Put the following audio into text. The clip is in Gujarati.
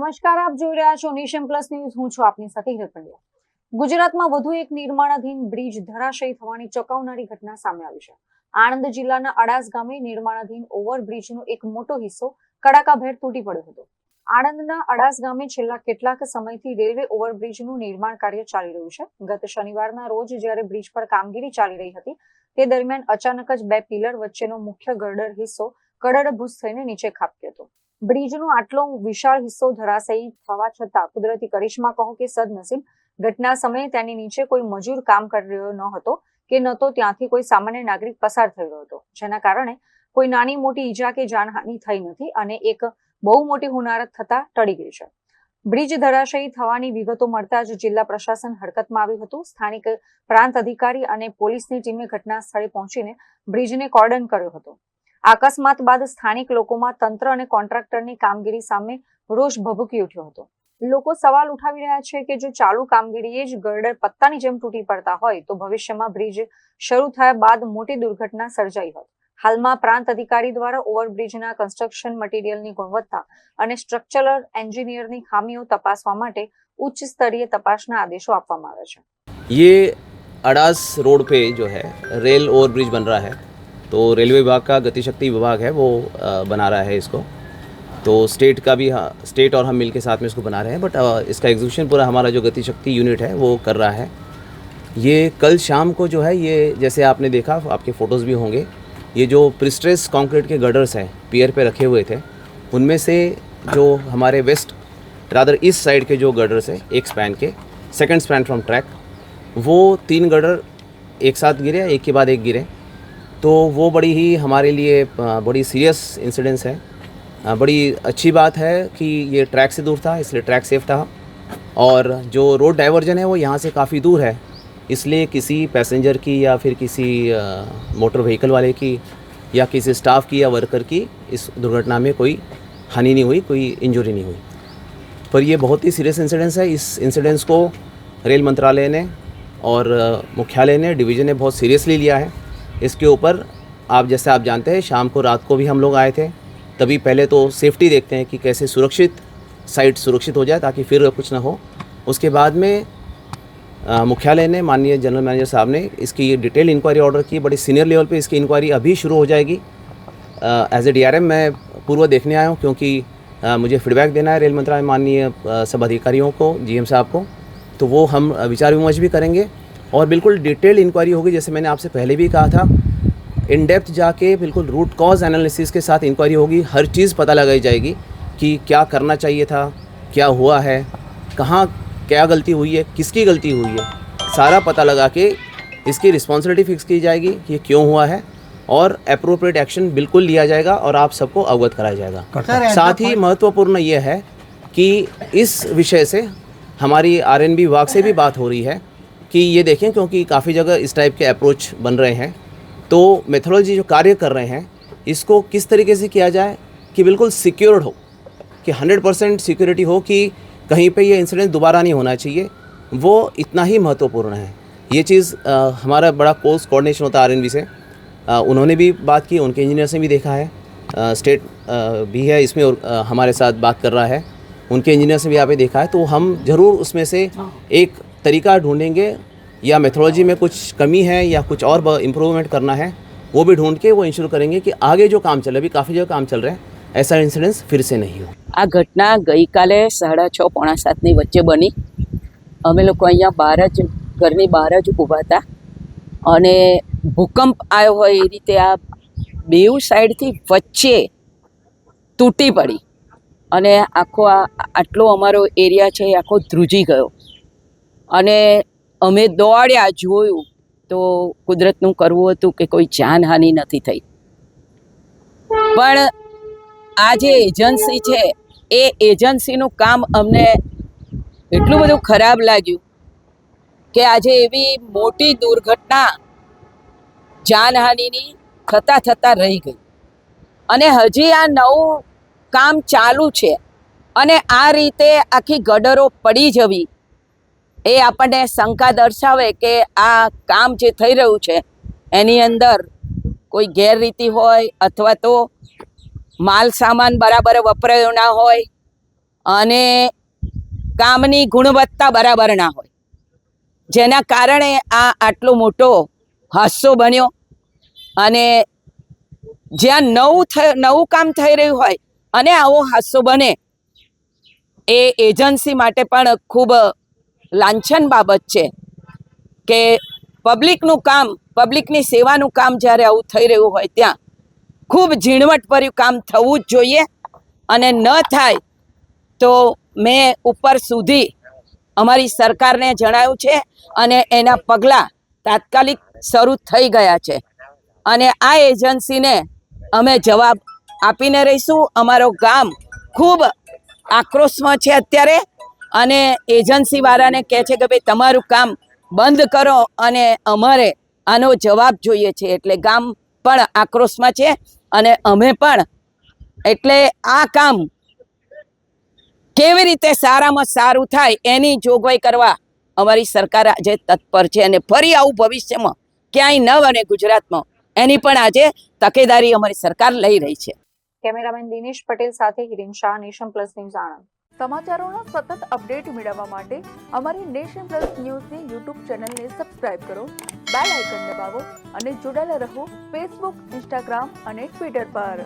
નમસ્કાર, આપ જોઈ રહ્યા છો નેશન પ્લસ ન્યૂઝ. હું છું આપની સાથે હિરલ પંડ્યા. ગુજરાતમાં વધુ એક નિર્માણાધીન બ્રિજ ધરાશયી થવાની ચોંકાવનારી ઘટના સામે આવી છે. આણંદ જિલ્લાના અડાસ ગામે નિર્માણાધીન ઓવરબ્રિજનો એક મોટો હિસ્સો કડાકાભેર તૂટી પડ્યો હતો. આણંદના અડાસ ગામે છેલ્લા કેટલાક સમયથી રેલવે ઓવરબ્રિજનું નિર્માણ કાર્ય ચાલી રહ્યું છે. ગત શનિવારના રોજ જ્યારે બ્રિજ પર કામગીરી ચાલી રહી હતી તે દરમિયાન અચાનક જ બે પિલર વચ્ચેનો મુખ્ય ગર્ડર હિસ્સો કડડભૂસ થઈને નીચે ખાબક્યો હતો. બ્રિજનો આટલો વિશાળ હિસ્સો ધરાશયી થવા છતાં કુદરતી કરિશ્મા કહો કે સદનસીબ, ઘટના સમયે તેની નીચે કોઈ મજૂર કામ કરી રહ્યો ન હતો કે ન તો ત્યાંથી કોઈ સામાન્ય નાગરિક પસાર થઈ રહ્યો હતો, જેના કારણે કોઈ નાની મોટી ઈજા કે જાનહાનિ થઈ નથી અને એક બહુ મોટી હોનારત થતા ટળી ગઈ છે. બ્રિજ ધરાશયી થવાની વિગતો મળતા જ જિલ્લા પ્રશાસન હરકતમાં આવ્યું હતું. સ્થાનિક પ્રાંત અધિકારી અને પોલીસની ટીમે ઘટના સ્થળે પહોંચીને બ્રિજને કોર્ડન કર્યો હતો. અકસ્માત બાદ સ્થાનિક લોકોમાં તંત્ર અને કોન્ટ્રાક્ટરની કામગીરી સામે રોષ ભભૂકી ઉઠ્યો હતો. લોકો સવાલ ઉઠાવી રહ્યા છે કે જો ચાલુ કામગીરીએ જ ગર્ડર પત્તાની જેમ તૂટી પડતા હોય તો ભવિષ્યમાં બ્રિજ શરૂ થયા બાદ મોટી દુર્ઘટના સર્જાઈ હોત. હાલમાં પ્રાંત અધિકારી દ્વારા ઓવરબ્રિજના કન્સ્ટ્રક્શન મટીરિયલની ગુણવત્તા અને સ્ટ્રક્ચરલ એન્જિનિયરની ખામીઓ તપાસવા માટે ઉચ્ચ સ્તરીય તપાસના આદેશો આપવામાં આવ્યા છે. ये अड़ास रोड पे जो है रेल ओवरब्रिज बन रहा है, तो रेलवे विभाग का गति शक्ति विभाग है वो बना रहा है इसको. तो स्टेट का भी स्टेट और हम मिल के साथ में इसको बना रहे हैं, बट इसका एग्जीक्यूशन पूरा हमारा जो गति शक्ति यूनिट है वो कर रहा है. ये कल शाम को जो है, ये जैसे आपने देखा, आपके फ़ोटोज़ भी होंगे, ये जो प्रिस्ट्रेस कंक्रीट के गर्डर्स हैं पियर पे रखे हुए थे, उनमें से जो हमारे वेस्ट रादर ईस्ट साइड के जो गर्डर्स हैं, एक स्पैन के, सेकंड स्पैन फ्रॉम ट्रैक, वो 3 गर्डर एक साथ गिरे, एक के बाद एक गिरे. तो वो बड़ी ही हमारे लिए बड़ी सीरियस इंसिडेंस है. बड़ी अच्छी बात है कि ये ट्रैक से दूर था, इसलिए ट्रैक सेफ था. और जो रोड डाइवर्जन है वो यहाँ से काफ़ी दूर है, इसलिए किसी पैसेंजर की या फिर किसी मोटर व्हीकल वाले की या किसी स्टाफ की या वर्कर की इस दुर्घटना में कोई हानि नहीं हुई, कोई इंजरी नहीं हुई. पर ये बहुत ही सीरियस इंसिडेंस है. इस इंसिडेंस को रेल मंत्रालय ने और मुख्यालय ने, डिवीज़न ने बहुत सीरियसली लिया है. इसके ऊपर जैसे आप जानते हैं, शाम को रात को भी हम लोग आए थे. तभी पहले तो सेफ्टी देखते हैं कि कैसे सुरक्षित साइट सुरक्षित हो जाए ताकि फिर कुछ ना हो. उसके बाद में मुख्यालय ने, माननीय जनरल मैनेजर साहब ने इसकी डिटेल इंक्वायरी ऑर्डर की. बड़ी सीनियर लेवल पे इसकी इंक्वायरी अभी शुरू हो जाएगी. एज ए DRM मैं पूर्व देखने आया हूँ, क्योंकि मुझे फीडबैक देना है रेल मंत्रालय माननीय सब अधिकारियों को, GM साहब को. तो वो हम विचार विमर्श भी करेंगे और बिल्कुल डिटेल इंक्वायरी होगी. जैसे मैंने आपसे पहले भी कहा था, इन डेप्थ जाके बिल्कुल रूट कॉज एनालिसिस के साथ इंक्वायरी होगी. हर चीज़ पता लगाई जाएगी कि क्या करना चाहिए था, क्या हुआ है, कहाँ क्या गलती हुई है, किसकी गलती हुई है, सारा पता लगा के इसकी रिस्पॉन्सिबिलिटी फिक्स की जाएगी कि ये क्यों हुआ है और अप्रोप्रिएट एक्शन बिल्कुल लिया जाएगा और आप सबको अवगत कराया जाएगा. साथ ही महत्वपूर्ण ये है कि इस विषय से हमारी RNB विभाग से भी बात हो रही है कि ये देखें, क्योंकि काफ़ी जगह इस टाइप के अप्रोच बन रहे हैं, तो मेथोडोलॉजी जो कार्य कर रहे हैं इसको किस तरीके से किया जाए कि बिल्कुल सिक्योर्ड हो, कि 100% सिक्योरिटी हो, कि कहीं पे ये इंसिडेंट दोबारा नहीं होना चाहिए. वो इतना ही महत्वपूर्ण है. ये चीज़ हमारा बड़ा क्लोज कोऑर्डिनेशन होता है RNB से. उन्होंने भी बात की, उनके इंजीनियर से भी देखा है, स्टेट भी है इसमें और हमारे साथ बात कर रहा है, उनके इंजीनियर से भी यहाँ पे देखा है. तो हम ज़रूर उसमें से एक तरीका ढूंढेंगे, या मेथोडोलॉजी में कुछ कमी है या कुछ और इम्प्रूवमेंट करना है, वो भी ढूंढ के वो इंश्योर करेंगे कि आगे जो काम चल रहा है, अभी काफ़ी जगह काम चल रहा है, ऐसा इंसिडेंस फिर से नहीं हो. આ ઘટના ગઈકાલે 6:30 પોણા 7ની વચ્ચે બની. અમે લોકો અહીંયા બહાર જ, ઘરની બહાર જ ઊભા હતા અને ભૂકંપ આવ્યો હોય એ રીતે આ બેઉ સાઈડથી વચ્ચે તૂટી પડી અને આખો આટલો અમારો એરિયા છે એ આખો ધ્રુજી ગયો. અને અમે દોડ્યા, જોયું તો કુદરતનું કરવું હતું કે કોઈ જાનહાનિ નથી થઈ. પણ આ જે એજન્સી છે એ એજન્સીનું કામ અમને એટલું બધું ખરાબ લાગ્યું કે આજે એવી મોટી દુર્ઘટના જાનહાનિની થતાં રહી ગઈ. અને હજી આ નવું કામ ચાલુ છે અને આ રીતે આખી ગડરો પડી જવી એ આપણને શંકા દર્શાવે કે આ કામ જે થઈ રહ્યું છે એની અંદર કોઈ ગેરરીતિ હોય અથવા તો માલ સામાન બરાબર વપરાયો ના હોય અને કામની ગુણવત્તા બરાબર ના હોય, જેના કારણે આ આટલો મોટો હાદસો બન્યો. અને જ્યાં નવું કામ થઈ રહ્યું હોય અને આવો હાદસો બને એ એજન્સી માટે પણ ખૂબ લાંછન બાબત છે કે પબ્લિકનું કામ, પબ્લિકની સેવાનું કામ જ્યારે આવું થઈ રહ્યું હોય ત્યાં ખૂબ ઝીણવટભર્યું કામ થવું જ જોઈએ. અને ન થાય તો મેં ઉપર સુધી અમારી સરકારને જણાવ્યું છે અને એના પગલાં તાત્કાલિક શરૂ થઈ ગયા છે. અને આ એજન્સીને અમે જવાબ આપીને રહીશું. અમારો ગામ ખૂબ આક્રોશમાં છે અત્યારે અને એજન્સીવાળાને કહે છે કે ભાઈ તમારું કામ બંધ કરો અને અમારે આનો જવાબ જોઈએ છે. એટલે ગામ પણ આક્રોશમાં છે અને અમે પણ. એટલે આ કામ કેવી રીતે સારામાં સારું થાય એની જોગવાઈ કરવા અમારી સરકાર આજે તત્પર છે. અને ફરી આવું ભવિષ્યમાં ક્યાંય ન બને ગુજરાતમાં એની પણ આજે તકેદારી અમારી સરકાર લઈ રહી છે. કેમેરામેન દિનેશ પટેલ સાથે Hiren Shah, nation plus news, Anand. સમાચારોના સતત અપડેટ મેળવવા માટે અમારી નેશન પ્લસ ન્યૂઝની યુટ્યુબ ચેનલને સબસ્ક્રાઇબ કરો, બેલ આઇકન દબાવો અને જોડાયેલા રહો ફેસબુક, ઇન્સ્ટાગ્રામ અને ટ્વિટર પર.